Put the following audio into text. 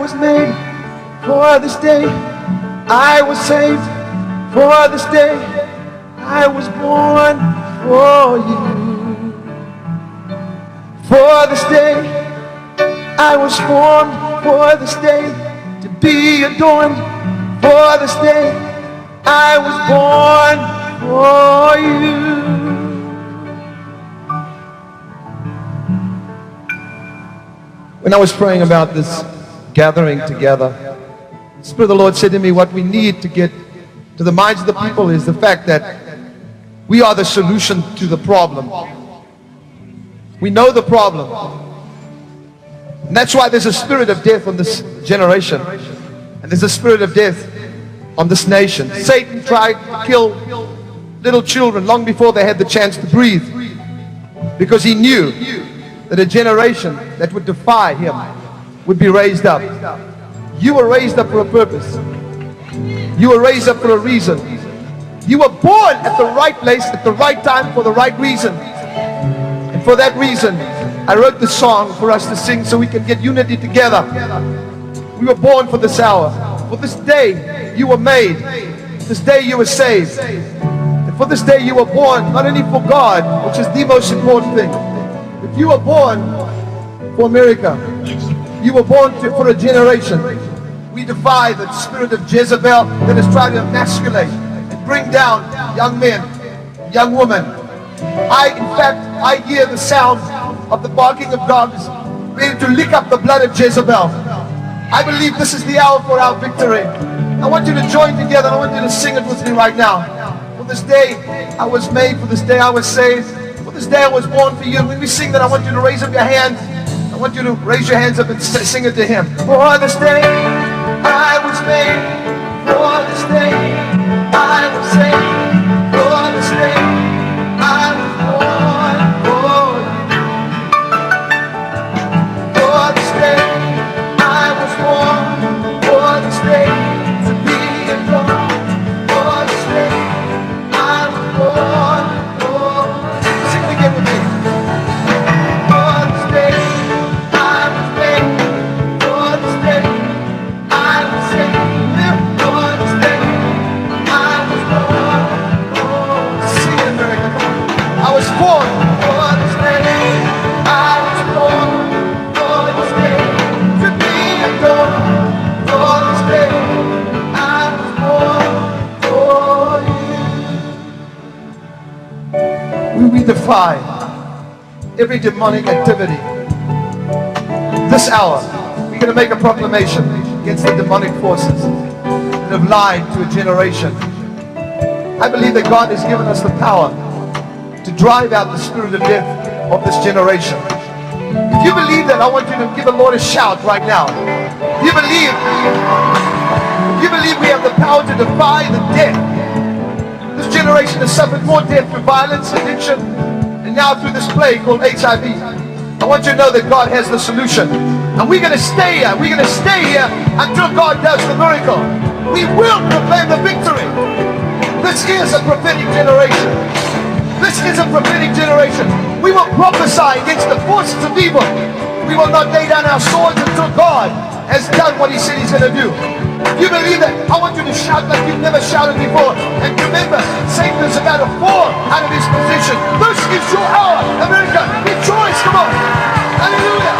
was made for this day. I was saved for this day. I was born for you. For this day, I was formed for this day, to be adorned for this day. I was born for you. When I was praying about this gathering together, the Spirit of the Lord said to me, what we need to get to the minds of the people is the fact that we are the solution to the problem. We know the problem. And that's why there's a spirit of death on this generation. And there's a spirit of death on this nation. Satan tried to kill little children long before they had the chance to breathe, because he knew that a generation that would defy him would be raised up. You were raised up for a purpose. You were raised up for a reason. You were born at the right place at the right time for the right reason. And for that reason, I wrote this song for us to sing so we can get unity together. We were born for this hour. For this day you were made. This day you were saved. And for this day you were born, not only for God, which is the most important thing, but you were born for America. You were born for a generation. We defy the spirit of Jezebel that is trying to emasculate and bring down young men, young women. In fact, I hear the sound of the barking of dogs ready to lick up the blood of Jezebel. I believe this is the hour for our victory. I want you to join together. I want you to sing it with me right now. For this day I was made, for this day I was saved, for this day I was born for you. And when we sing that, I want you to raise up your hands. I want you to raise your hands up and sing it to him. For this day I was made, for this day I was saved, for this day I was born for you. For this day I was born, for this day to be adored. For this day I was born for you. Sing it again with me. For this day I was made, for this day I was saved, for this day I was born for you. Sing it, America. I was born for this day. I was born for this day to be adored. For this day I was born for you. We defy every demonic activity. This hour, we're going to make a proclamation against the demonic forces that have lied to a generation. I believe that God has given us the power to drive out the spirit of death of this generation. If you believe that, I want you to give the Lord a shout right now. If you believe we have the power to defy the death. This generation has suffered more death through violence, addiction, and now through this plague called HIV. I want you to know that God has the solution. And we're going to stay here. We're going to stay here until God does the miracle. We will proclaim the victory. This is a prophetic generation. This is a prophetic generation. We will prophesy against the forces of evil. We will not lay down our swords until God has done what he said he's going to do. If you believe that, I want you to shout like you've never shouted before. And remember, Satan is about to fall out of his position. This is your hour, America. Rejoice, come on. Hallelujah.